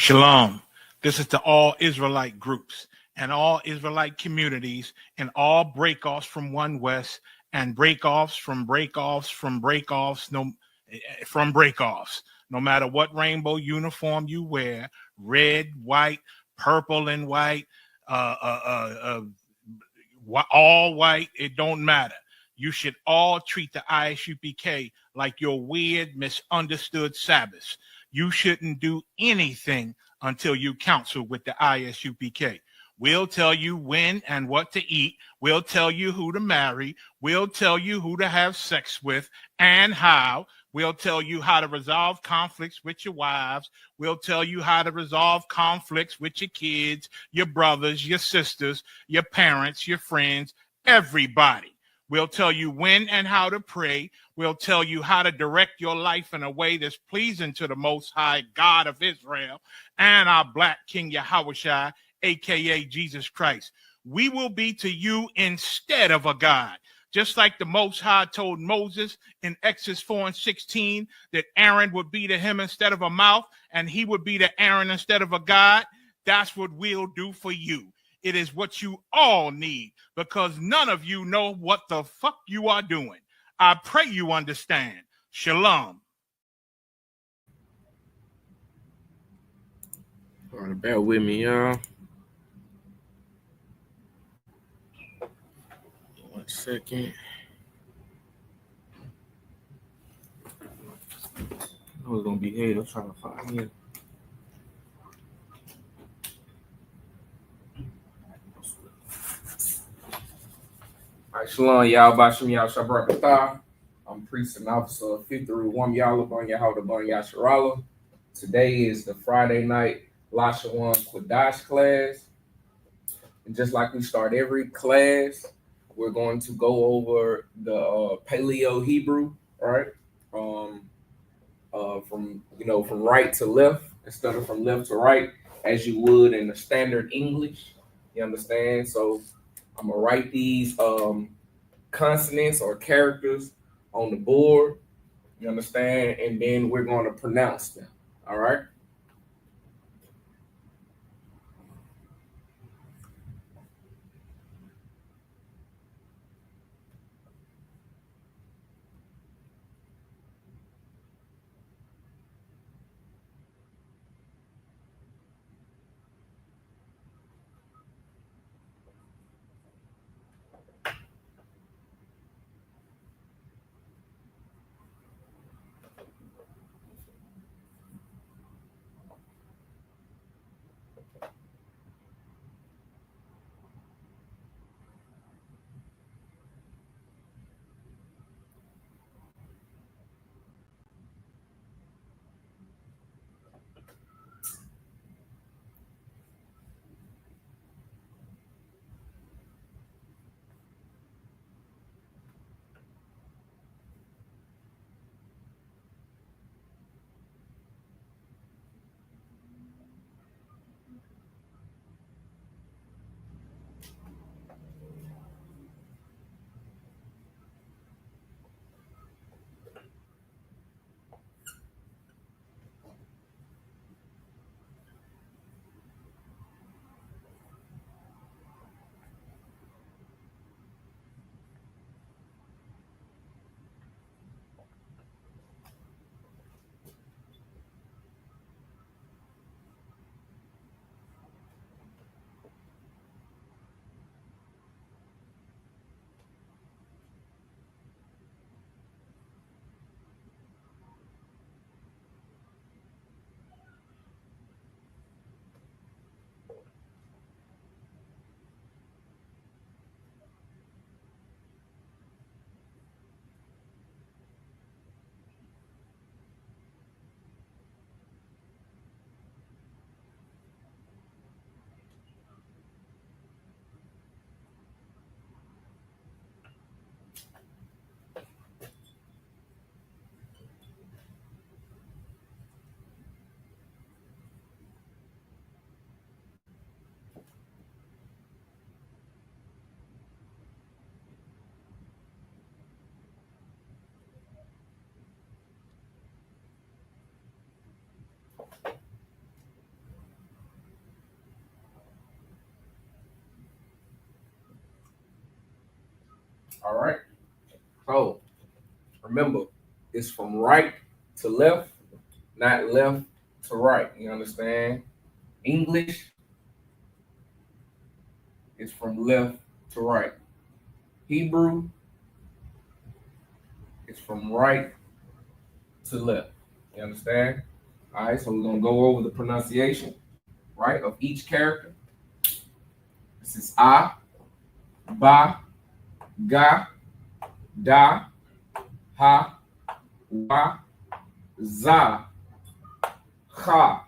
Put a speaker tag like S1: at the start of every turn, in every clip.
S1: Shalom. This is to all Israelite groups and all Israelite communities and all breakoffs from One West and breakoffs from breakoffs from breakoffs from breakoffs. No matter what rainbow uniform you wear, red, white, purple, and white, all white, it don't matter. You should all treat the ISUPK like your weird, misunderstood Sabbaths. You shouldn't do anything until you counsel with the ISUPK. We'll tell you when and what to eat. We'll tell you who to marry. We'll tell you who to have sex with and how. We'll tell you how to resolve conflicts with your wives. We'll tell you how to resolve conflicts with your kids, your brothers, your sisters, your parents, your friends, everybody. We'll tell you when and how to pray. We'll tell you how to direct your life in a way that's pleasing to the Most High God of Israel and our Black King Yahushua, a.k.a. Jesus Christ. We will be to you instead of a God. Just like the Most High told Moses in Exodus 4:16 that Aaron would be to him instead of a mouth and he would be to Aaron instead of a God, that's what we'll do for you. It is what you all need because none of you know what the fuck you are doing. I pray you understand. Shalom.
S2: All right, bear with me, y'all. 1 second. I was gonna be here. I'm trying to find here. All right, shalom, y'all. Bashim y'all Shabrakatah. I'm priest and officer of 50 Wam Yalla Bon Yahweh Bon Yasharala. Today is the Friday night Lashawan Qadash class. And just like we start every class, we're going to go over the Paleo Hebrew, right? From right to left instead of from left to right, as you would in the standard English. You understand? So I'm gonna write these consonants or characters on the board. You understand? And then we're going to pronounce them. All right. All right. So remember, it's from right to left, not left to right. You understand? English is from left to right. Hebrew is from right to left. You understand? All right, so we're gonna go over the pronunciation, right, of each character. This is a, ba, ga, da, ha, wa, za, cha.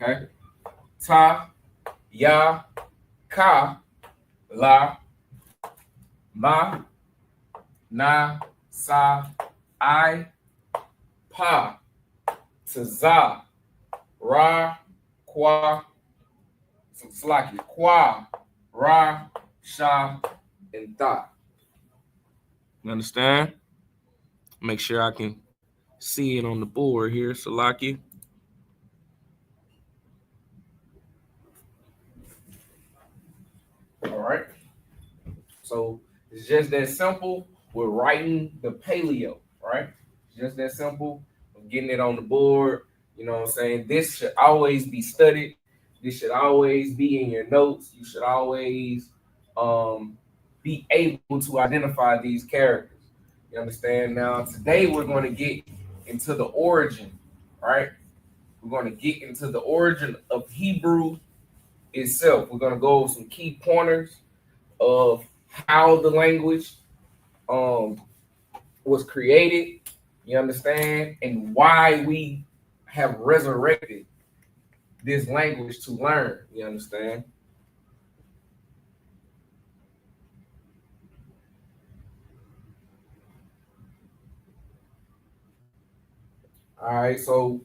S2: Okay, ta, ya, ka, la, ma, na, sa, I, pa, za, ra, qua, slaki, qua, ra, sha, and tha. You understand? Make sure I can see it on the board here, Salaki. All right. So it's just that simple. We're writing the paleo, right? It's just that simple. I'm getting it on the board. You know what I'm saying? This should always be studied. This should always be in your notes. You should always be able to identify these characters. You understand? Now, today we're going to get into the origin, right? We're going to get into the origin of Hebrew itself. We're going to go over some key pointers of how the language was created, you understand, and why we have resurrected this language to learn, you understand? All right, so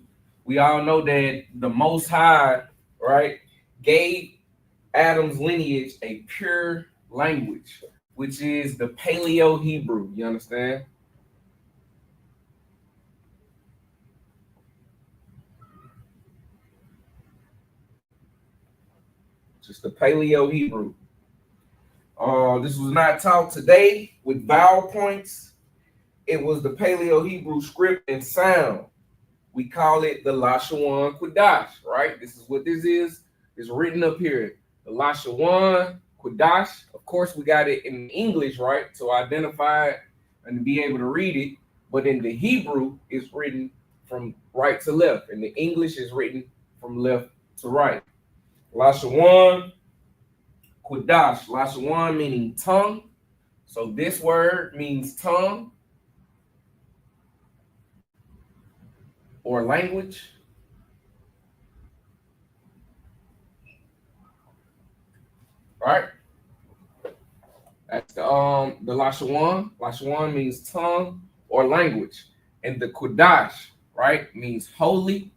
S2: we all know that the Most High, right, gave Adam's lineage a pure language, which is the Paleo Hebrew, you understand? Just the Paleo Hebrew. This was not taught today with vowel points. It was the Paleo Hebrew script and sound. We call it the Lashawan Qadash, right? This is what this is. It's written up here. The Lashawan Qadash. Of course, we got it in English, right? To identify it and to be able to read it. But in the Hebrew, it's written from right to left. And the English is written from left to right. Lashawan Qadash. Lashawan meaning tongue. So this word means tongue or language. Right? That's the Lashawan. Lashawan means tongue or language. And the Qadash, right, means holy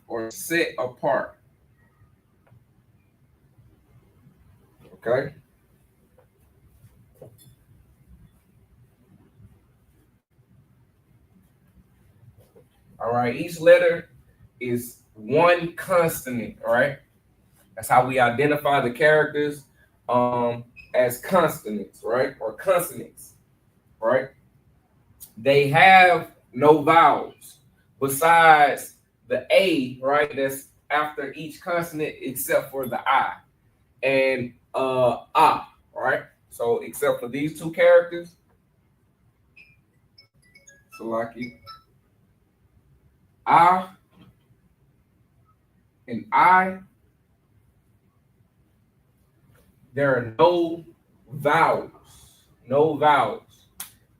S2: or set apart. Okay. All right. Each letter is one consonant. All right. That's how we identify the characters as consonants, right? Or consonants, right? They have no vowels besides the A, right? That's after each consonant except for the I and right? So except for these two characters, so like ah and I, there are no vowels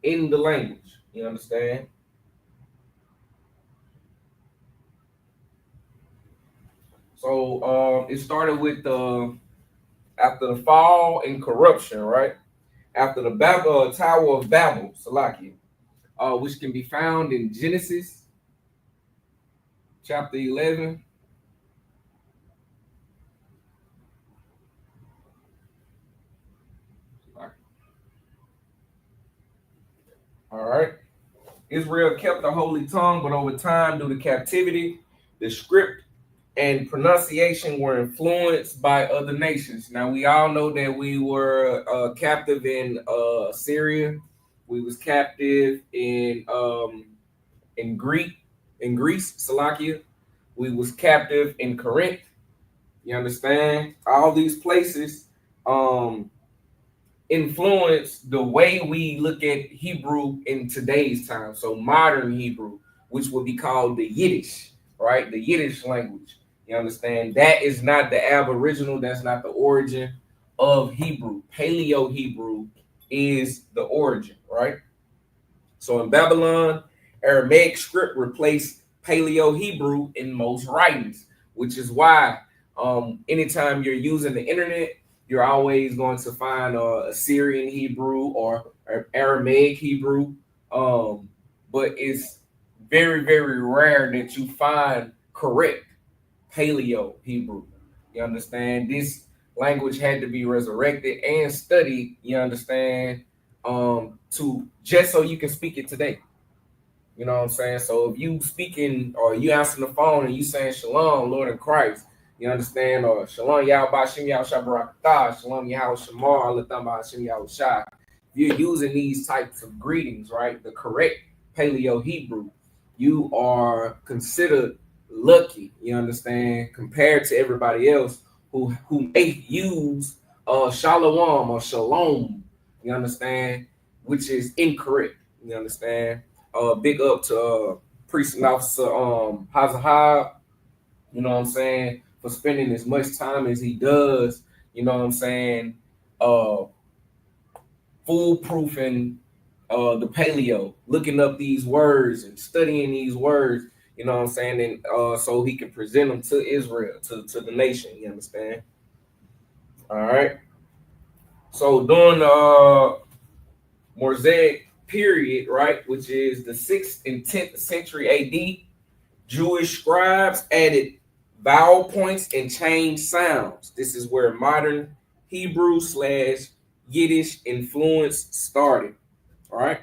S2: in the language. You understand? So it started with after the fall and corruption, right? After the Tower of Babel, Salakia, which can be found in Genesis chapter 11. All right. Israel kept the holy tongue, but over time, due to captivity, the script and pronunciation were influenced by other nations. Now we all know that we were captive in Syria. We was captive in Greece, Salakia. We was captive in Corinth. You understand? All these places influence the way we look at Hebrew in today's time. So modern Hebrew, which would be called the Yiddish, right? The Yiddish language. You understand? That is not the Aboriginal. That's not the origin of Hebrew. Paleo Hebrew is the origin, right? So in Babylon, Aramaic script replaced Paleo Hebrew in most writings, which is why anytime you're using the internet, you're always going to find Assyrian Hebrew or Aramaic Hebrew. But it's very, very rare that you find correct Paleo Hebrew. You understand? This language had to be resurrected and studied, you understand, to just so you can speak it today. You know what I'm saying? So if you speaking or you answering the phone and you saying Shalom, Lord in Christ, you understand? Or Shalom Yahweh Shem Yahweh Shabarakatah, Shalom Yahweh Shamar, Alatamba Shem Yahweh Shah. You're using these types of greetings, right? The correct Paleo Hebrew, you are considered lucky, you understand, compared to everybody else who may use Shalom or Shalom, you understand, which is incorrect, you understand. Big up to Priest and Officer Hazahab, you know what I'm saying, for spending as much time as he does, you know what I'm saying, foolproofing the paleo, looking up these words and studying these words, you know what I'm saying, and so he can present them to Israel, to the nation, you understand? All right. So during the Mosaic period, right, which is the 6th and 10th century AD, Jewish scribes added vowel points and changed sounds. This is where modern Hebrew / Yiddish influence started. All right.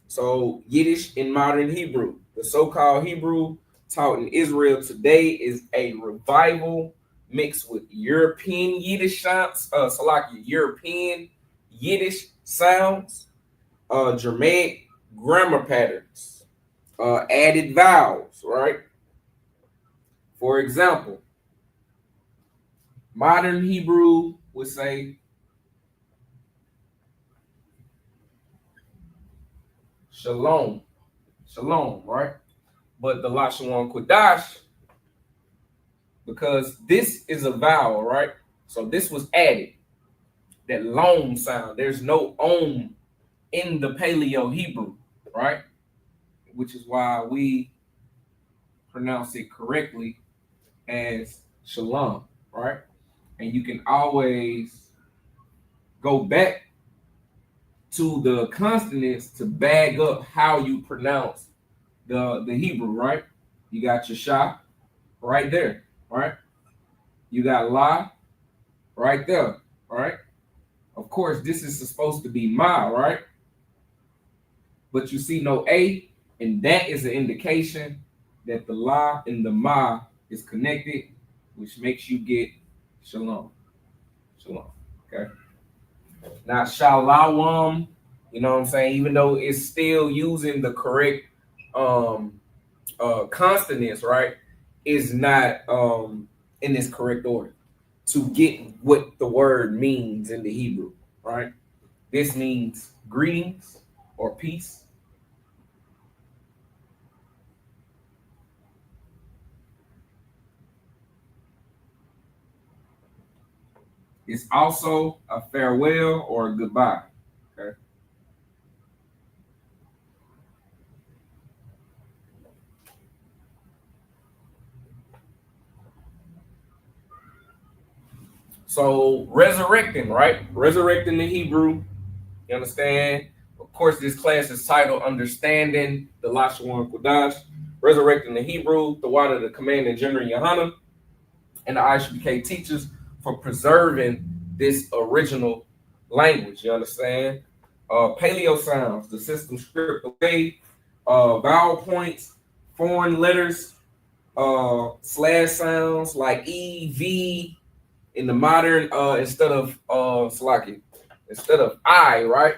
S2: So Yiddish in modern Hebrew, the so-called Hebrew taught in Israel today, is a revival mixed with European Yiddish sounds, European Yiddish sounds, Germanic grammar patterns, added vowels, right? For example, modern Hebrew would say shalom, right? But the Lashawan Qadash, because this is a vowel, right? So this was added, that long sound. There's no om in the Paleo Hebrew, right? Which is why we pronounce it correctly as shalom, right? And you can always go back to the consonants to bag up how you pronounce the Hebrew, right? You got your sha right there, right? You got la right there, right? Of course, this is supposed to be ma, right? But you see no a, and that is an indication that the la and the ma is connected, which makes you get shalom. Shalom. Okay. Now shalawam, you know what I'm saying? Even though it's still using the correct consonants, right? Is not in this correct order to get what the word means in the Hebrew, right? This means greetings or peace. It's also a farewell or a goodbye. Okay. So resurrecting, right? Resurrecting the Hebrew. You understand? Of course, this class is titled Understanding the Lashawan Qadash, Resurrecting the Hebrew, the water, the command and general Yohana, and the Isupk teachers for preserving this original language. You understand? Paleo sounds, the system stripped away, vowel points, foreign letters, slash sounds like E, V in the modern instead of Slocky, instead of I, right?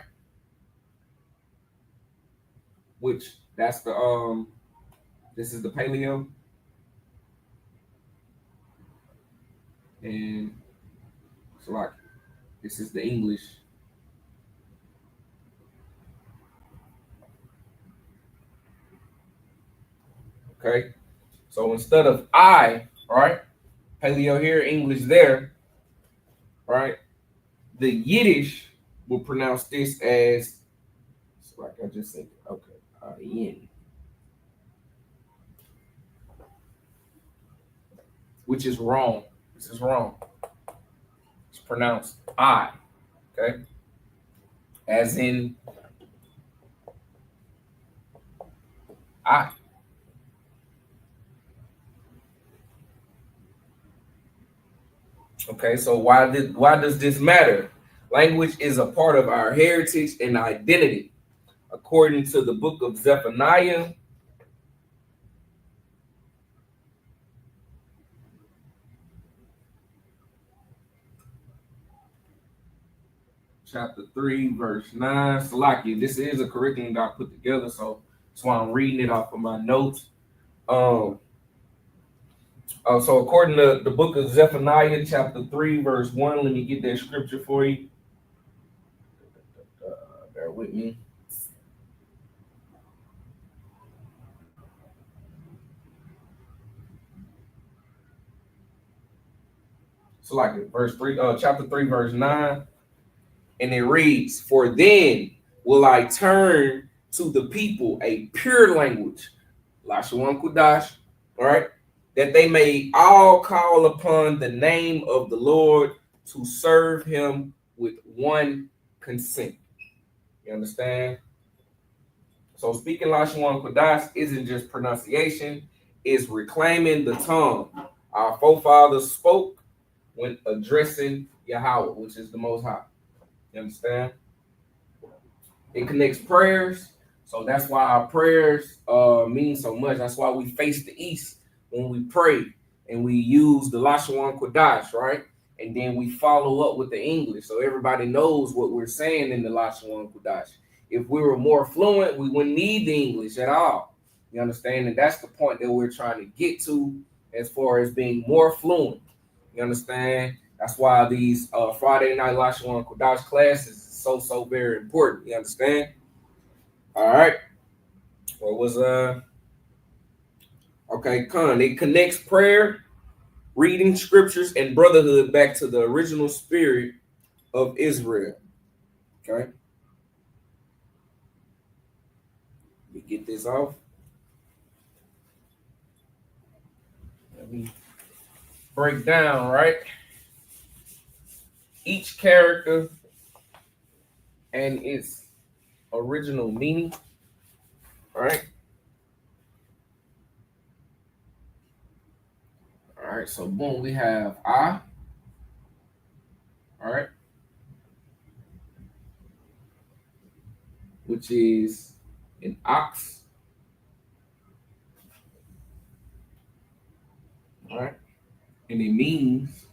S2: Which that's the this is the paleo and Slocky. This is the English. Okay. So instead of I, right? Paleo here, English there, right? The Yiddish will pronounce this as, like I just said, okay, yin, which is wrong. This is wrong. It's pronounced I, okay? As in I. Okay, so why does this matter? Language is a part of our heritage and identity. According to the book of Zephaniah, chapter 3, verse 9. Salakia, this is a curriculum that I put together, so that's why I'm reading it off of my notes. So according to the book of Zephaniah, chapter 3, verse 1, let me get that scripture for you. Bear with me. So like verse 3, chapter 3, verse 9, and it reads, "For then will I turn to the people a pure language, Lashawan Qadash, all right, that they may all call upon the name of the Lord to serve him with one consent." You understand? So speaking Lashawan Qadash isn't just pronunciation, it's reclaiming the tongue our forefathers spoke when addressing Yahweh, which is the Most High. You understand? It connects prayers. So that's why our prayers mean so much. That's why we face the east when we pray and we use the Lashawan Qadash, right? And then we follow up with the English so everybody knows what we're saying in the Lashawan Qadash. If we were more fluent, we wouldn't need the English at all. You understand? And that's the point that we're trying to get to as far as being more fluent. You understand? That's why these Friday night Lashawan Qadash classes is so very important. You understand? All right. What was okay, Khan. It connects prayer, reading scriptures, and brotherhood back to the original spirit of Israel. Okay. Let me get this off. Let me break down, right? Each character and its original meaning. All right. All right, so boom, we have I. All right. Which is an ox. All right. And it means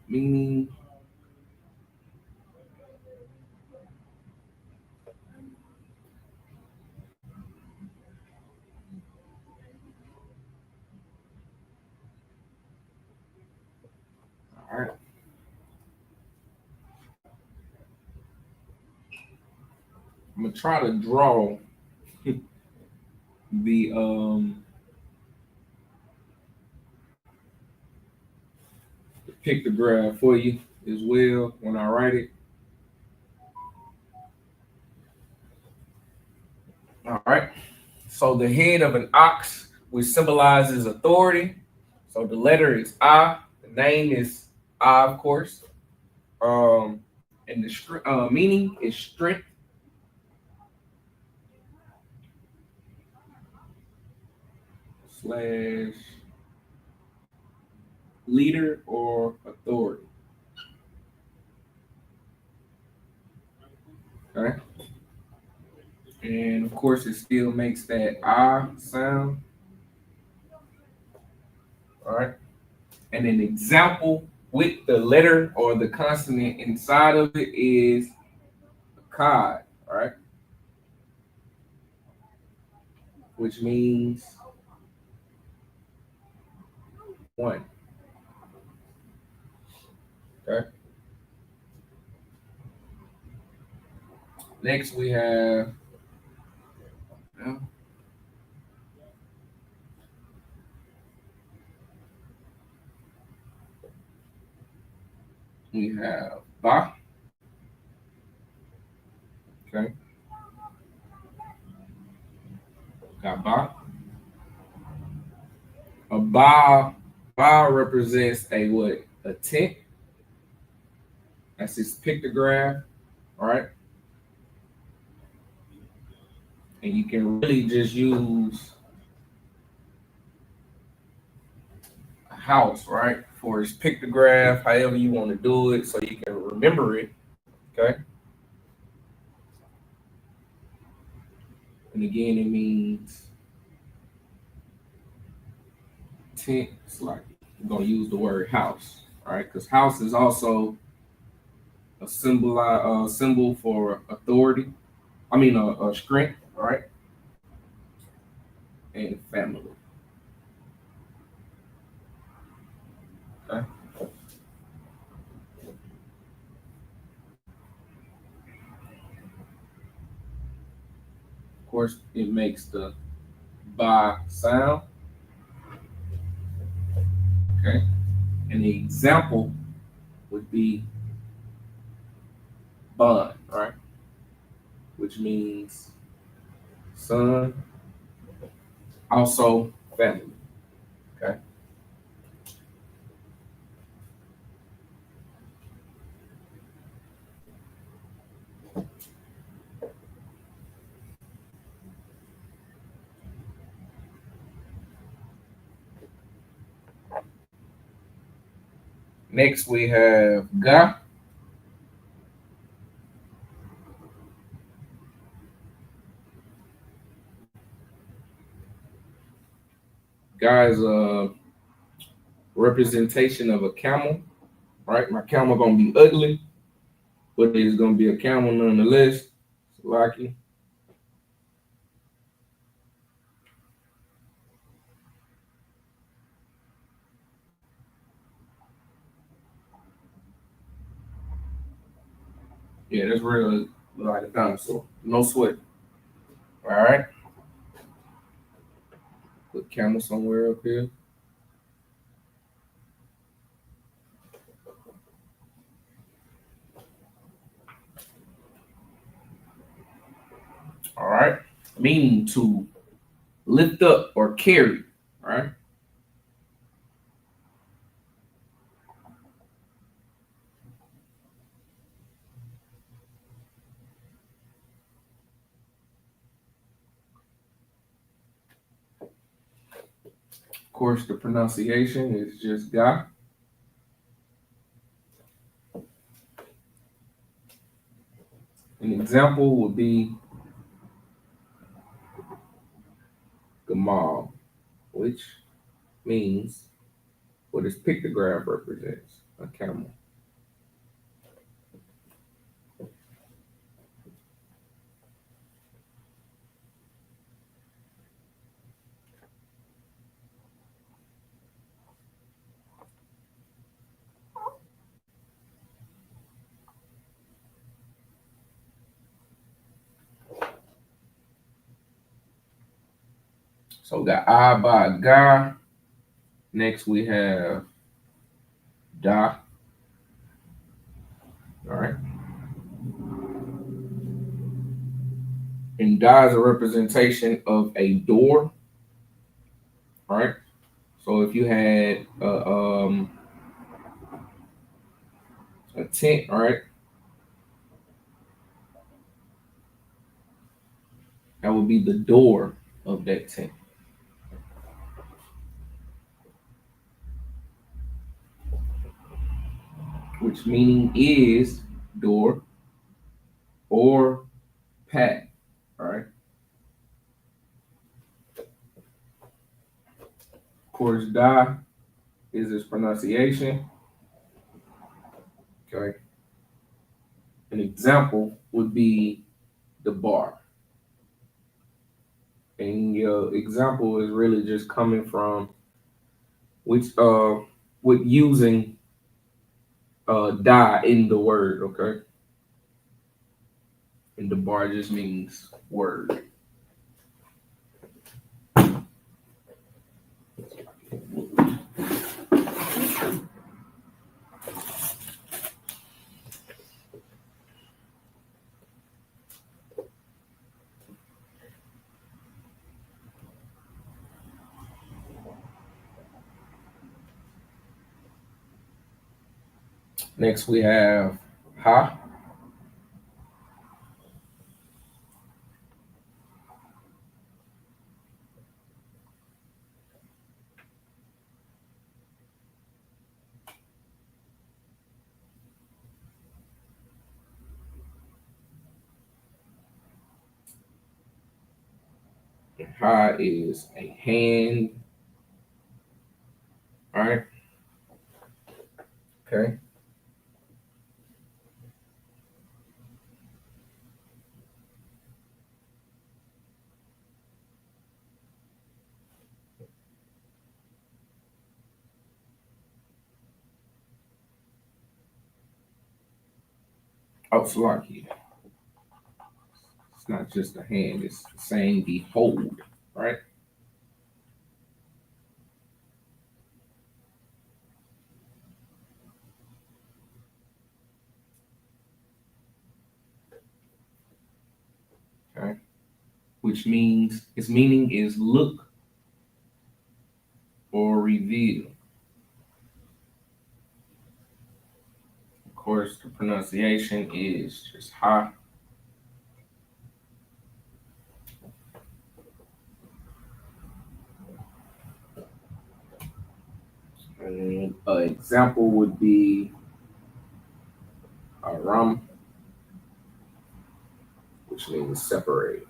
S2: meaning all right. I'm gonna try to draw the pictograph for you as well when I write it. All right. So the head of an ox, which symbolizes authority. So the letter is I, the name is I, of course. And the meaning is strength slash leader or authority. Okay. And of course, it still makes that I sound. All right. And an example with the letter or the consonant inside of it is Cod. All right. Which means one. Okay. Next, we have Ba. Okay. Got Ba. A Ba represents a what? A tent. That's his pictograph. All right. And you can really just use a house, right? For his pictograph, however you want to do it, so you can remember it. Okay. And again, it means tent. It's like we're gonna use the word house, all right? Because house is also a symbol for authority. I mean, a strength, all right, and family. Okay. Of course, it makes the ba sound. Okay. And the example would be bond, right? Which means son, also family. Okay. Next, we have Ga. Ga is a representation of a camel, right? My camel gonna be ugly, but it's gonna be a camel nonetheless. Lucky. Yeah, that's real like a dinosaur. No sweat. All right. Put camel somewhere up here. All right. Meaning to lift up or carry. All right. Of course, the pronunciation is just Ga. An example would be Gamal, which means what his pictograph represents, a camel. So we got I by Ga. Next we have Da. All right. And Da is a representation of a door. All right. So if you had tent, right? That would be the door of that tent. Which meaning is door or pat, right? Of course, da is its pronunciation. Okay. An example would be the bar. And your example is really just coming from which with using die in the word, okay? And the bar just means word. Next we have ha. Ha is a hand. All right. Okay. Oh, Salaki. It's not just a hand, it's saying behold, right? Okay. Which means its meaning is look or reveal. Of course, the pronunciation is just ha. And an example would be ram, which means separate.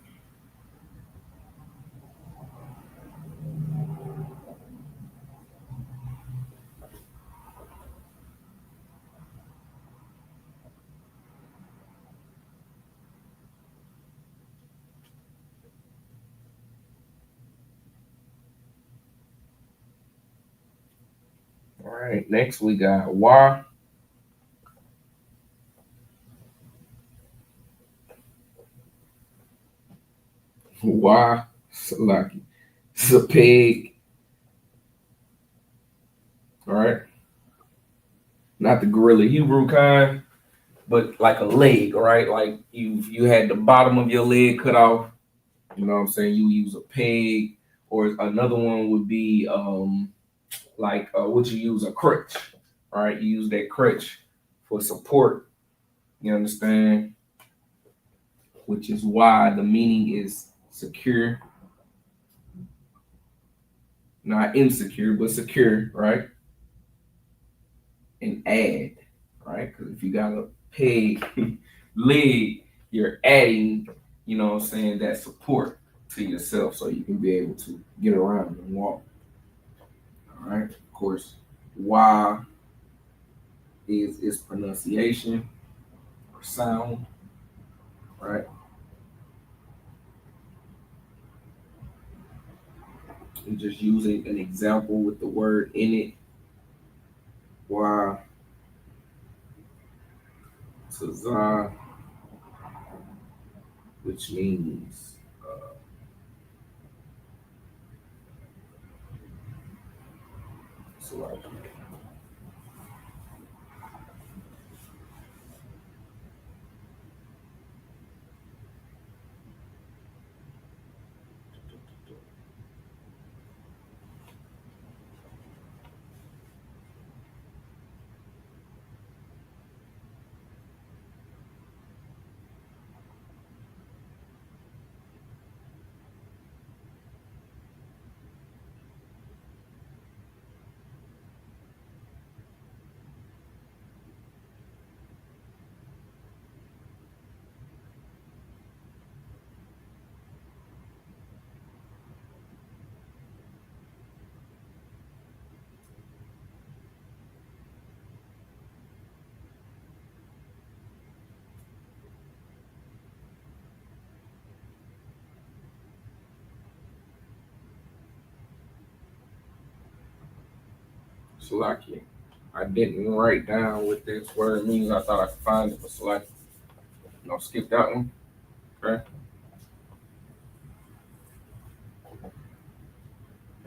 S2: All right, next we got wa. Wa, Salaki. It's a pig. All right. Not the gorilla Hebrew kind, but like a leg, right? Like you had the bottom of your leg cut off. You know what I'm saying? You use a peg, or another one would be like what you use a crutch, right? You use that crutch for support. You understand? Which is why the meaning is secure, not insecure, but secure, right? And add, right? Because if you got a peg leg, you're adding, you know what I'm saying, that support to yourself so you can be able to get around and walk. All right. Of course, why is its pronunciation or sound, right? I'm just using an example with the word in it. Why to which means so Salaki. I didn't write down what this word means. I thought I could find it, but Salaki. No, skip that one. Okay.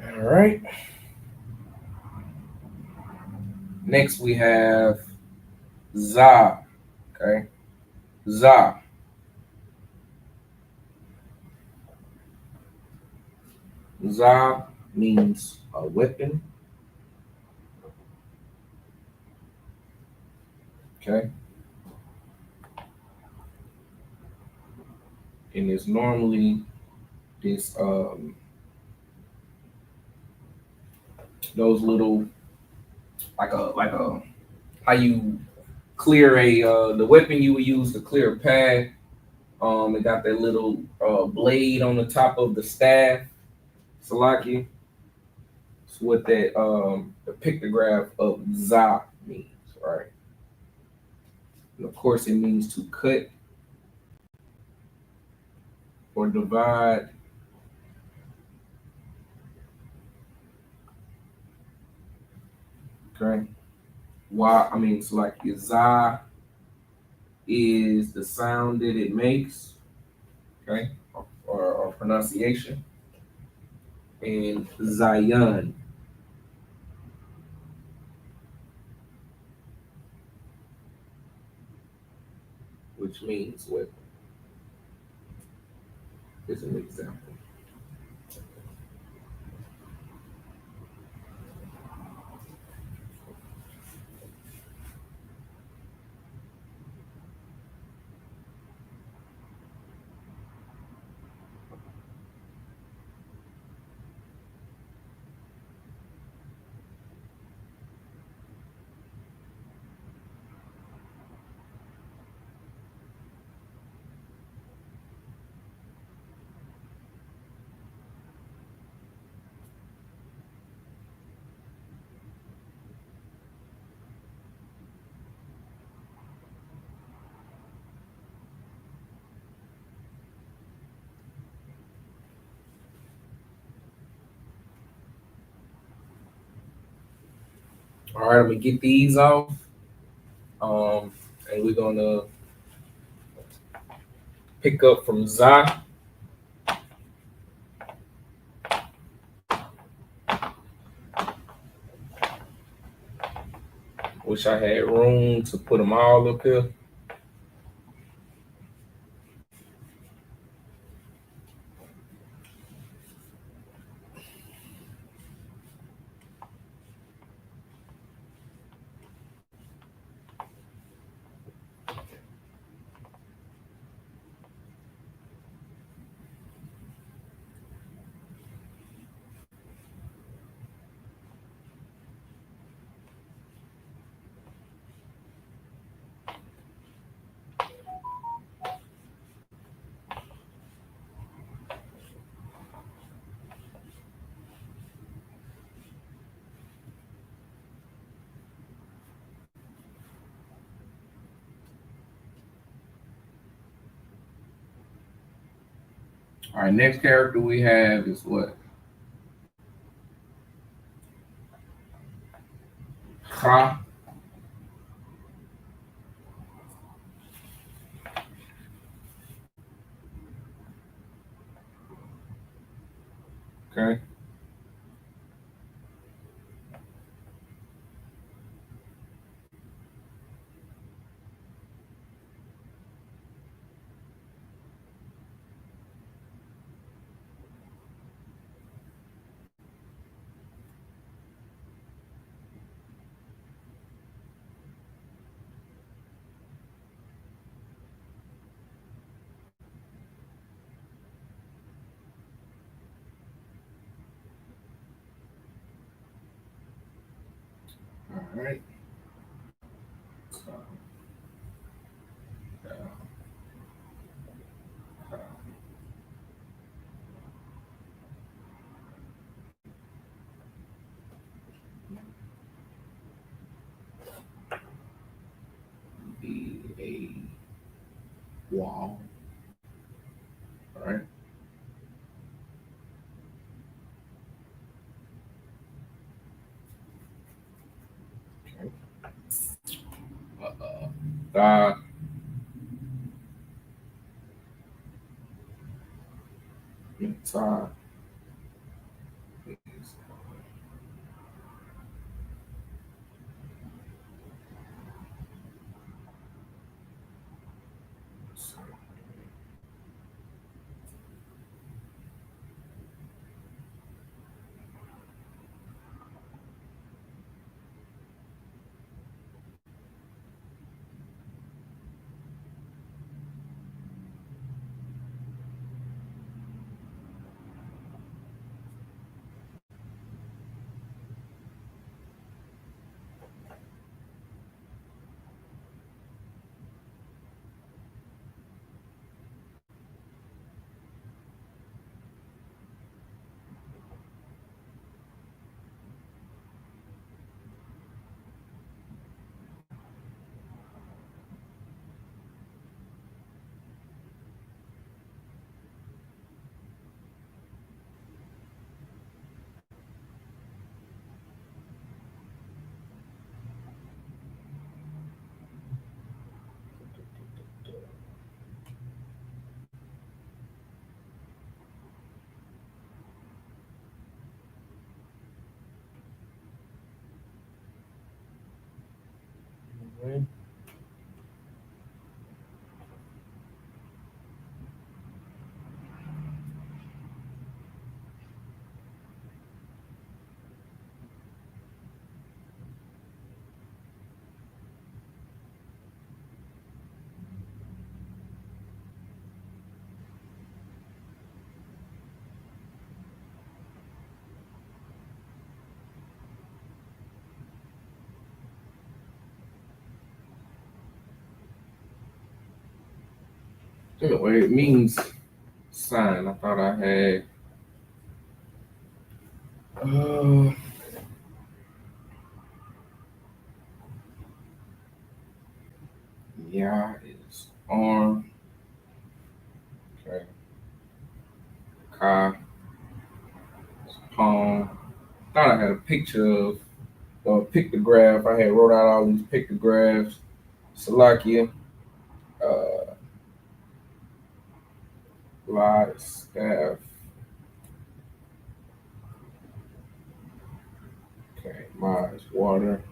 S2: All right. Next we have za. Okay. Za. Za means a weapon. Okay. And it's normally this those little like a how you clear a the weapon you would use to clear a path. It got that little blade on the top of the staff. Salaki. It's what that the pictograph of za means, right? And of course, it means to cut or divide. Okay. Why? I mean, it's like za is the sound that it makes. Okay, or pronunciation, and Zion, which means what is an example. All right, I'm gonna get these off, and we're gonna pick up from za. Wish I had room to put them all up here. All right, next character we have is what? Kha. Okay. All right. Be a wall. All right. God. Mitzvah is anyway, it means sign. I thought I had yeah, is arm. Okay. Ka is palm. Thought I had a picture of a pictograph. I had wrote out all these pictographs. Salakia, live staff. Okay, Ma is water.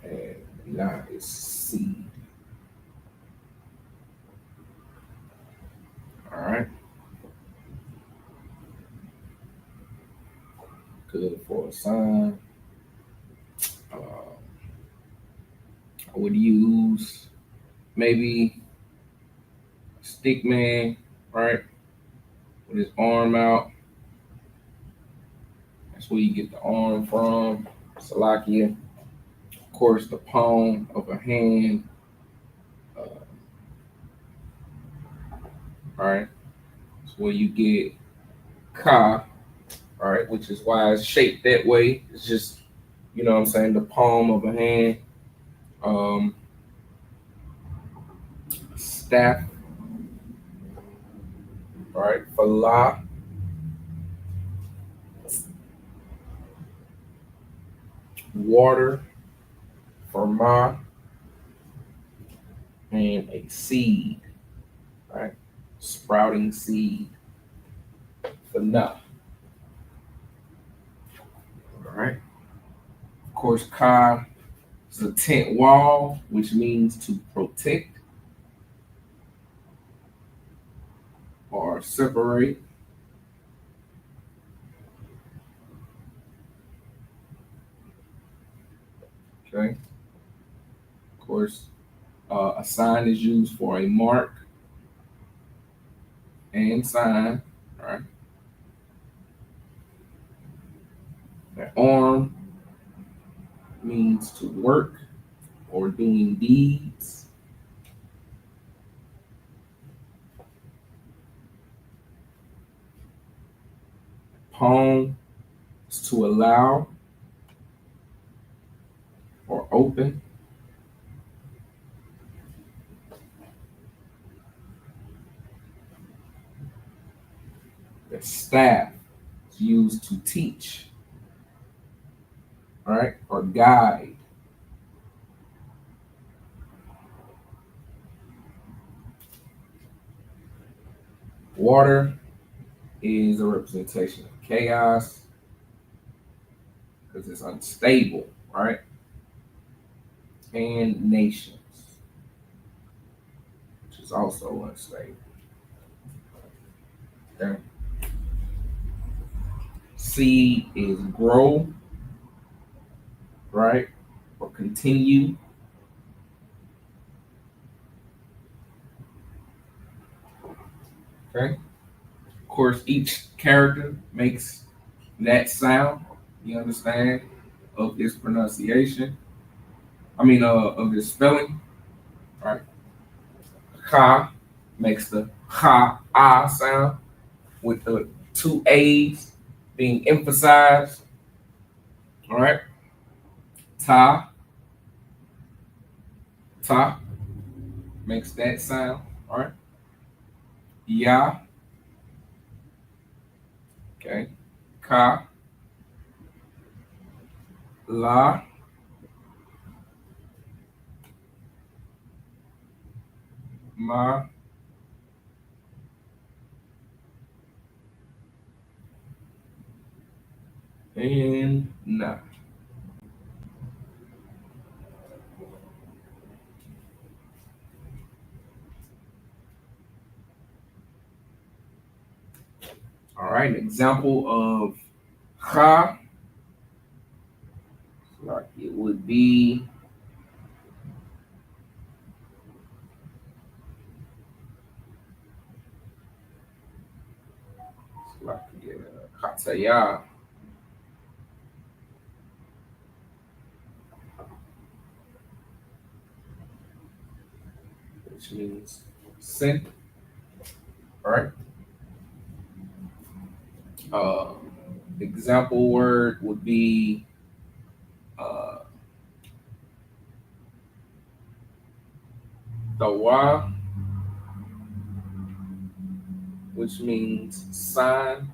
S2: And Na is seed. All right. Good for a sign. I would use maybe a stick man, right? With his arm out. That's where you get the arm from. Salakia. Of course, the palm of a hand. All right. That's where you get Ka, all right, which is why it's shaped that way. It's just, you know what I'm saying, the palm of a hand. Um, Staff, all right, for La, water for Ma, and a seed, right? Sprouting seed for Na, all right? Of course, Ka is a tent wall, which means to protect or separate. Okay. Of course, a sign is used for a mark and sign, right? The arm means to work or doing deeds. Palm is to allow or open. The staff is used to teach. all right, or guide. Water is a representation of chaos because it's unstable, right? And nations, which is also unstable. Okay. Seed is grow, right? Or continue. Okay. Of course, each character makes that sound, you understand, of this pronunciation. Of this spelling, right? Ka makes the ha ah sound with the two A's being emphasized, all right? Ta, ta makes that sound, all right? Ya, okay? Ka, la, ma, and na. All right, an example of ha, like it would be like kataya, which means sent, all right? Uh, example word would be uh, tawa, which means sign.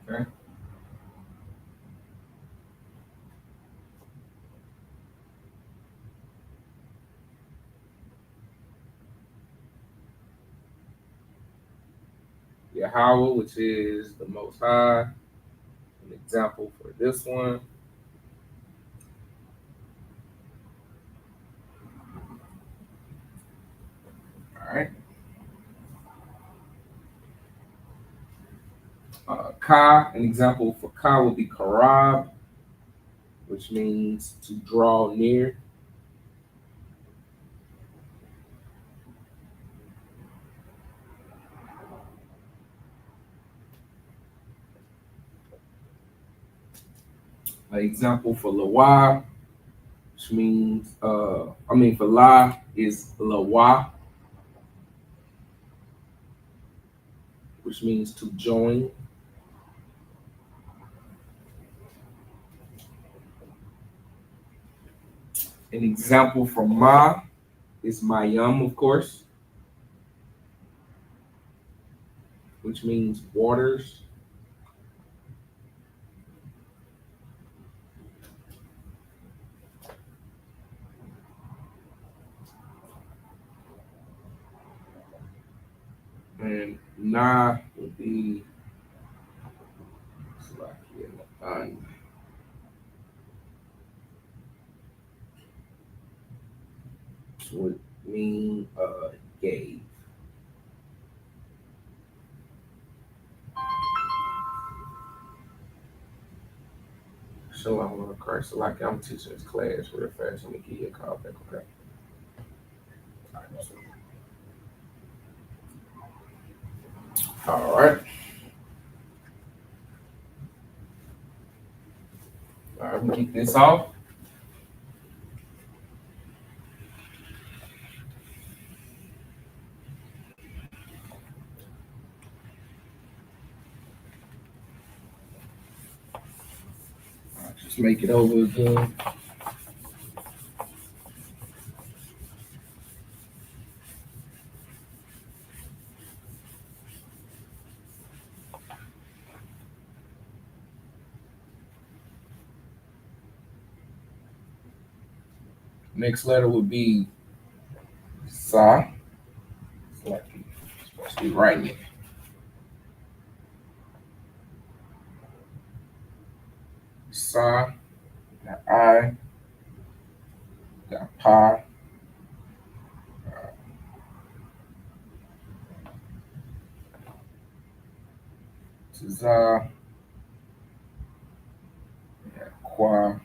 S2: Okay. Yahweh, which is the Most High. An example for this one. All right. Ka, an example for Ka would be Karab, which means to draw near. An example for Lawa, which means, for La is Lawa, which means to join. An example for Ma is Mayam, of course, which means waters. And Na would be which would mean gave. Shalom, Lord Christ. So like I'm teaching this class real fast. Let me give you a call back, okay? All right. All right. All right, we keep this off. All right, just make it over again. Next letter would be Sa. It's like you're supposed to be writing it. Sa, got I, got Pa, Za, got Qua,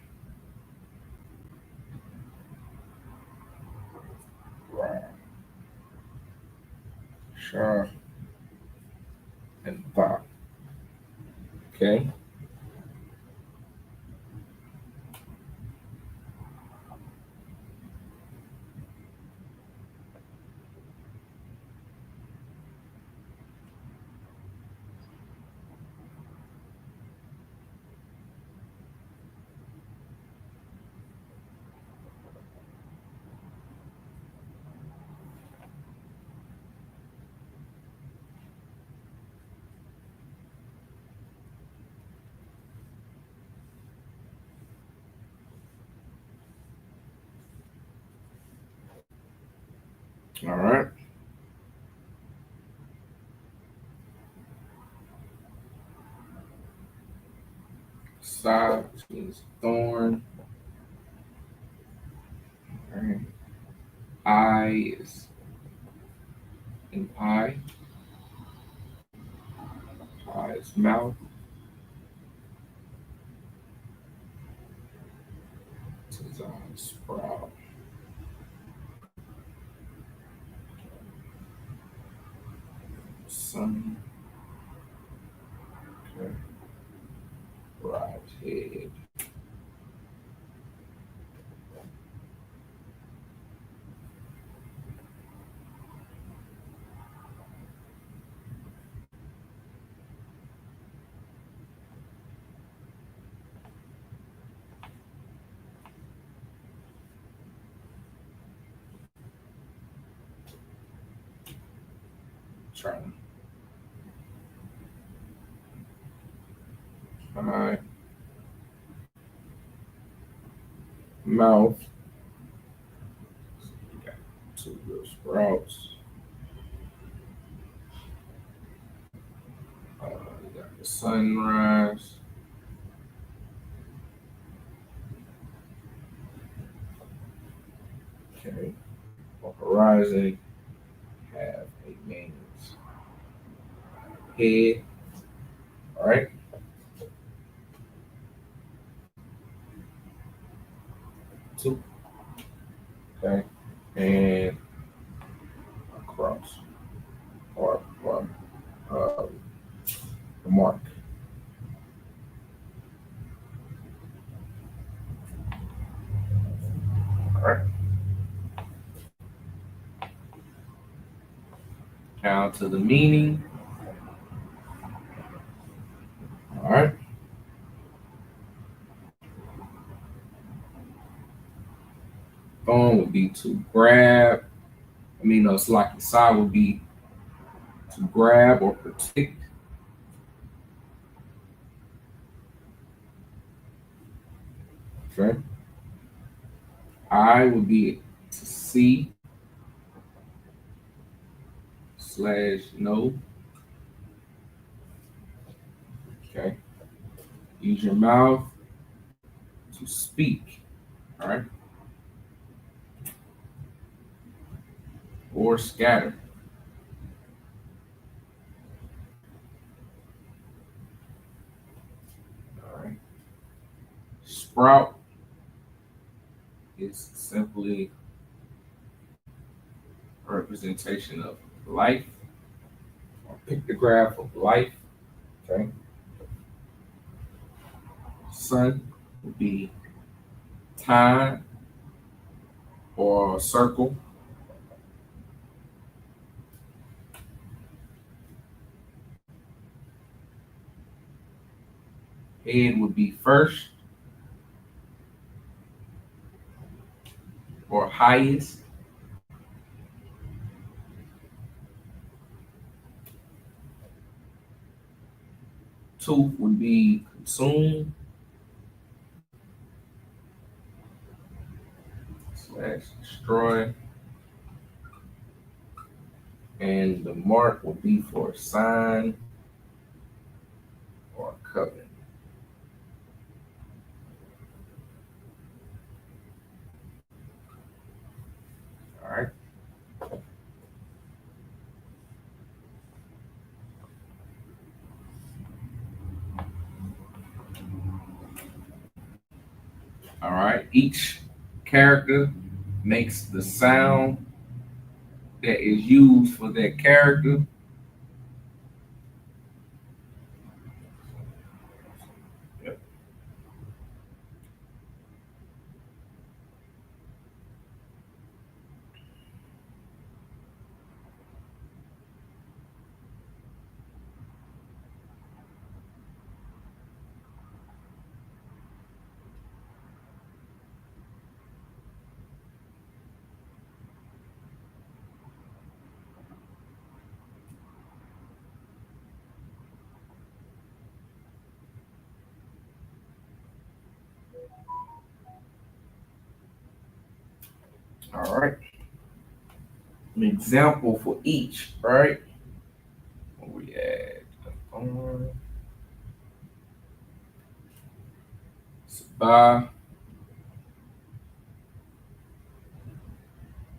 S2: Ra, Sha, and Ba. Okay. All right. Sa, which means thorn. All right. I is an eye. I is mouth. Za, sprout. Sun. Okay. Right head. Trying. Eye. Mouth. You got two little sprouts. You got the sunrise. Okay. On horizon, have a man's head. All right. Two. Okay. And across. Or the mark. All right. Now to the meaning. All right. Phone would be to grab. It's like the side would be to grab or protect. Okay. I would be to see / know. Okay. Use your mouth to speak. All right. Or scatter. All right. Sprout is simply a representation of life, or pictograph of life. Okay. Sun would be time or circle. Head would be first or highest. Tooth would be consume. Smash, destroy. And the mark will be for a sign or a covenant. All right. All right. Each character makes the sound that is used for that character. Yep. All right. An example for each, right? We add Sabah,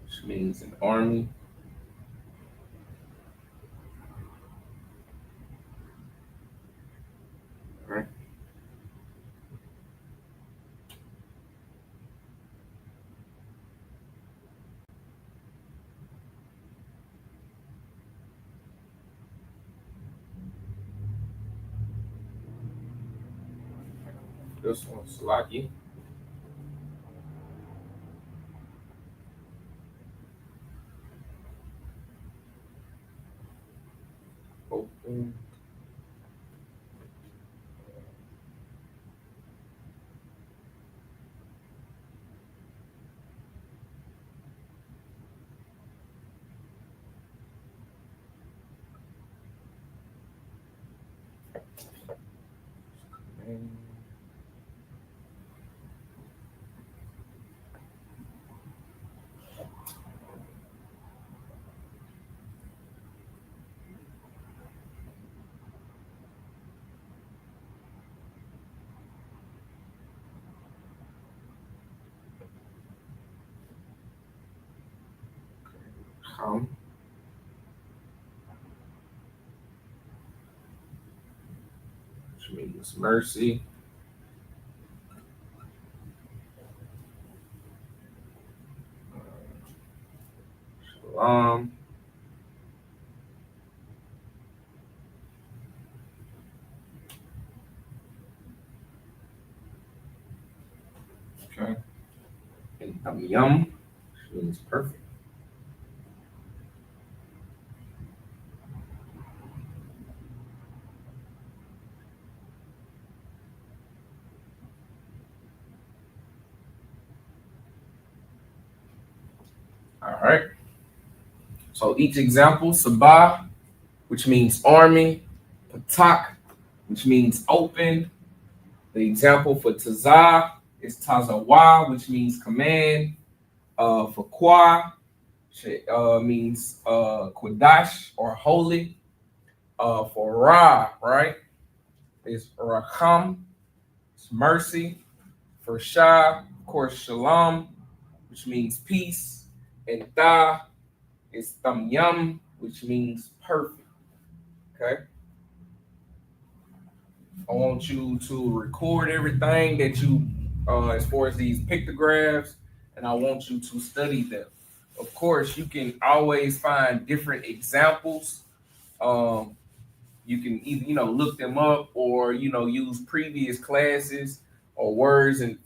S2: which means an army. All right. This one's Slaki. Open. Ham, which means mercy. Shalom, okay. And Yum, which means perfect. All right. So each example, Sabah, which means army, Patak, which means open. The example for Tazah is Tazawa, which means command. For Kwa, means Qadash or holy. For Ra, right, is Raham, it's mercy. For Shah, of course, Shalom, which means peace. And Ta is Tamyam, which means perfect. Okay. I want you to record everything that you, as far as these pictographs, and I want you to study them. Of course, you can always find different examples. Um, you can either look them up or use previous classes or words and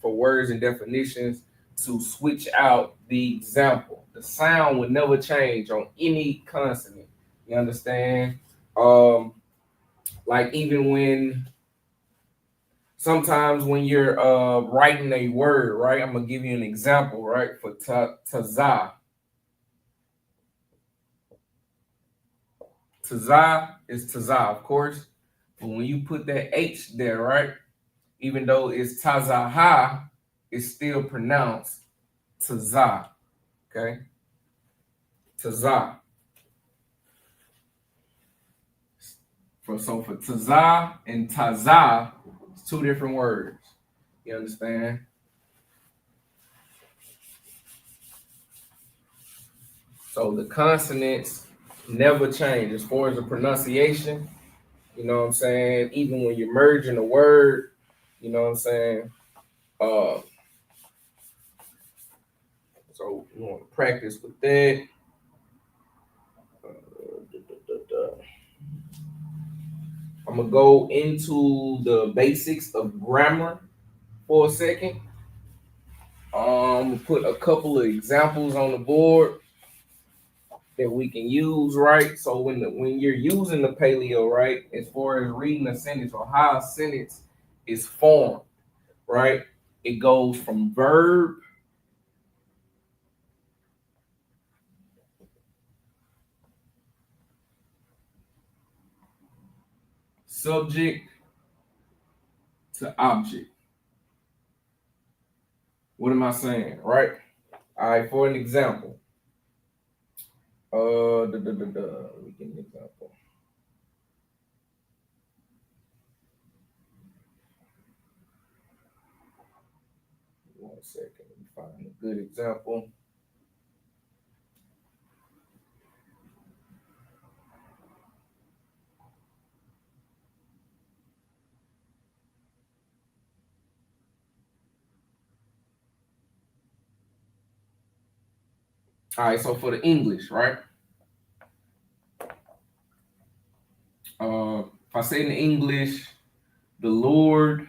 S2: definitions to switch out the example. The sound would never change on any consonant. You understand? Like even when sometimes when you're writing a word, right? I'm gonna give you an example, right? For tazah. Tazah is tazah, of course. But when you put that H there, right? Even though it's tazaha, it's still pronounced Tazah. Okay? Tazah. So for Tazah and Tazah, it's two different words. You understand? So the consonants never change as far as the pronunciation. You know what I'm saying? Even when you're merging a word, you know what I'm saying? So you want to practice with that. I'm gonna go into the basics of grammar for a second. Put a couple of examples on the board that we can use, right? So when you're using the paleo, right, as far as reading a sentence or how a sentence is formed, right, it goes from verb, subject to object. What am I saying, right? All right, for an example, let me give an example. One second, let me find a good example. All right, so for the English, right? If I say in English, the Lord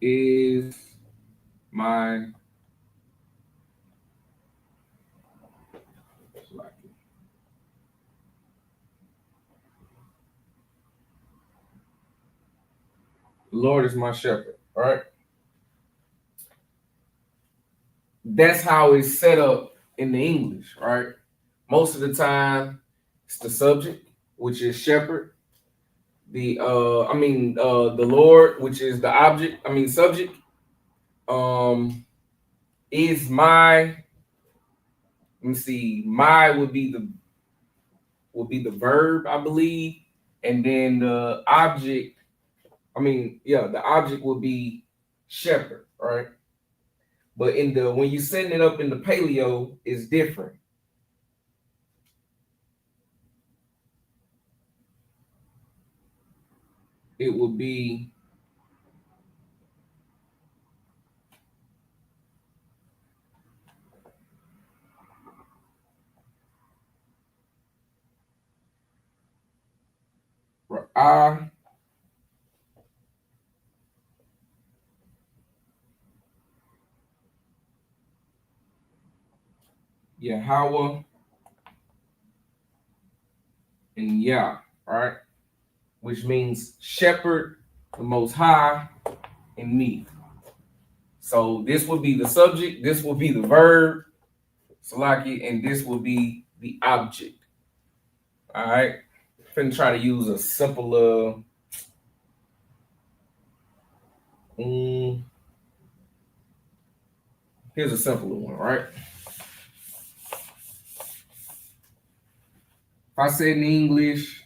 S2: is my the Lord is my shepherd, all right? That's how it's set up in the English, right? Most of the time, it's the subject, which is shepherd. The Lord, which is the object. Subject. Is my. Let me see. My would be the verb, I believe, and then the object. The object would be shepherd, right? But when you send it up in the paleo, it's different. It would be I, Yahweh, and Yah, right? Which means shepherd, the most high, and me. So this would be the subject, this would be the verb, Salaki, and this would be the object. All right. I'm finna try to use a simpler. Here's a simpler one, right? If I say in English,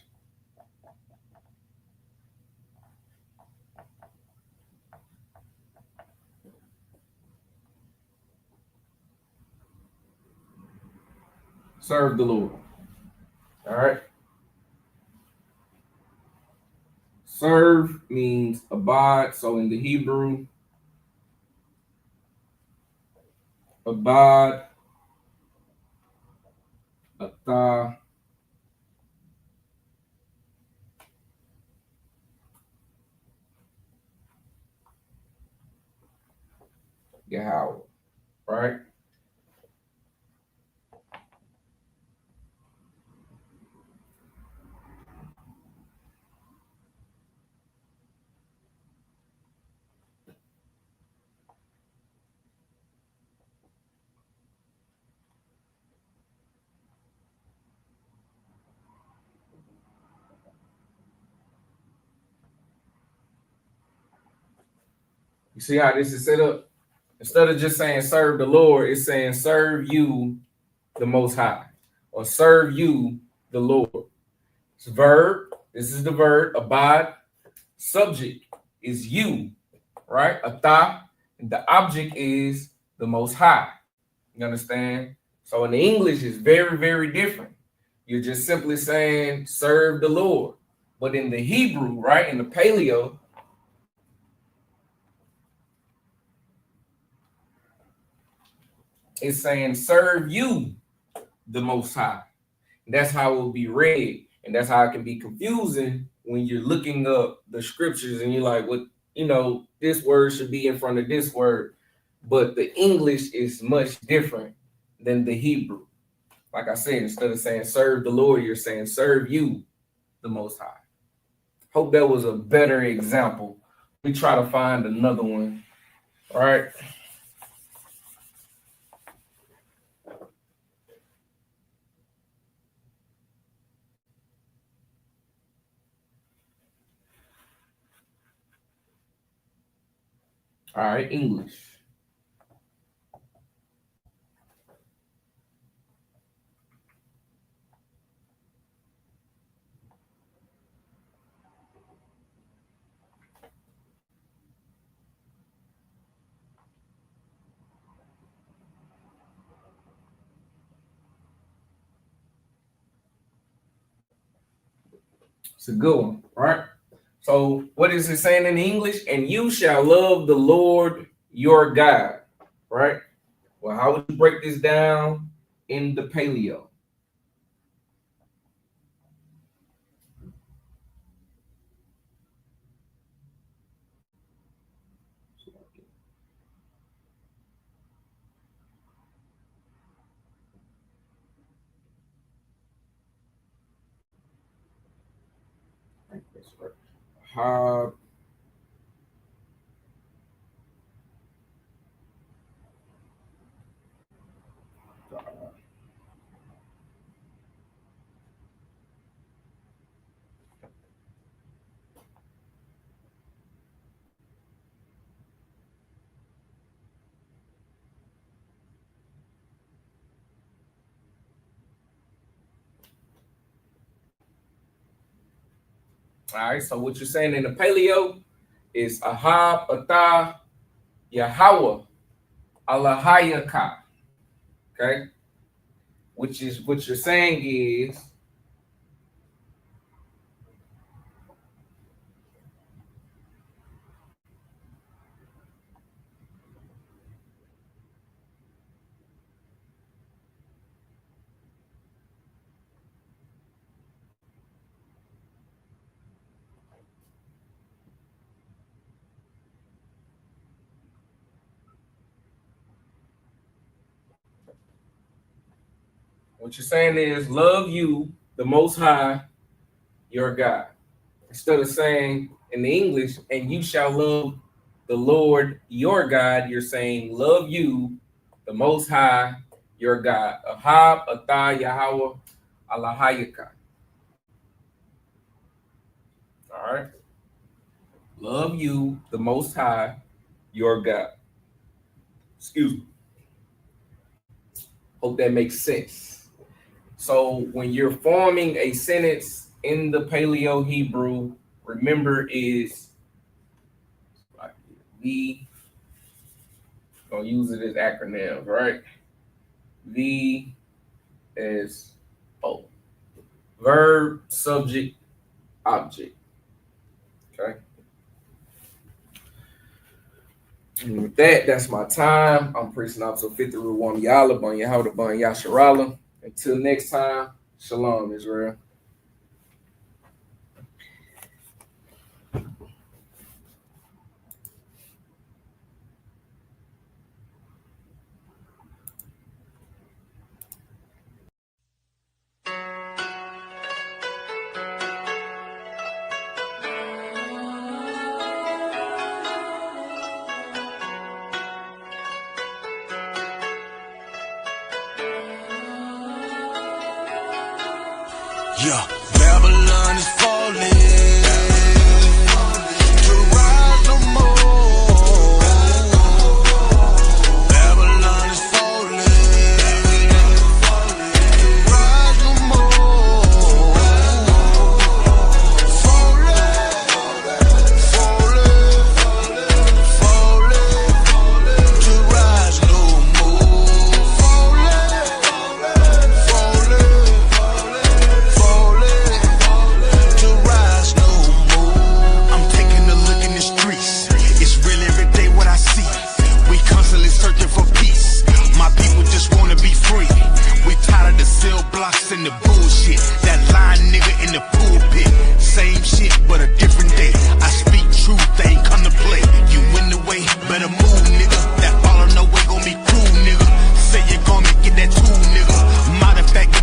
S2: serve the Lord. All right. Serve means abide. So in the Hebrew, abad, atah, Yahweh, right? You see how this is set up? Instead of just saying serve the Lord, it's saying serve you, the Most High, or serve you, the Lord. It's a verb. This is the verb, abad. Subject is you, right? Atah. And the object is the Most High. You understand? So in the English, it's very, very different. You're just simply saying serve the Lord. But in the Hebrew, right, in the Paleo, it's saying serve you, the Most High. And that's how it will be read. And that's how it can be confusing when you're looking up the scriptures and you're like, what, this word should be in front of this word. But the English is much different than the Hebrew. Like I said, instead of saying serve the Lord, you're saying serve you, the Most High. Hope that was a better example. We try to find another one. All right. All right, English. It's a good one, right? So what is it saying in English? And you shall love the Lord your God, right? Well, how would you break this down in the Paleo? How All right, so what you're saying in the Paleo is Ahab, Atah, Yahweh, Alahayaka. Okay? Which is what you're saying is love you, the Most High, your God. Instead of saying in the English, and you shall love the Lord your God, you're saying love you, the Most High, your God. Ahab, Atah, Yahweh, Alahayaka. All right. Love you, the Most High, your God. Excuse me. Hope that makes sense. So when you're forming a sentence in the Paleo Hebrew, remember is gonna use it as acronyms, right? V is O. Verb, subject, object. Okay. And with that, that's my time. I'm Priest and Officer 50 Ruwam Yala, Bon Yahweh, Bon Yasharala. Until next time, Shalom, Israel.
S3: Yeah, Babylon is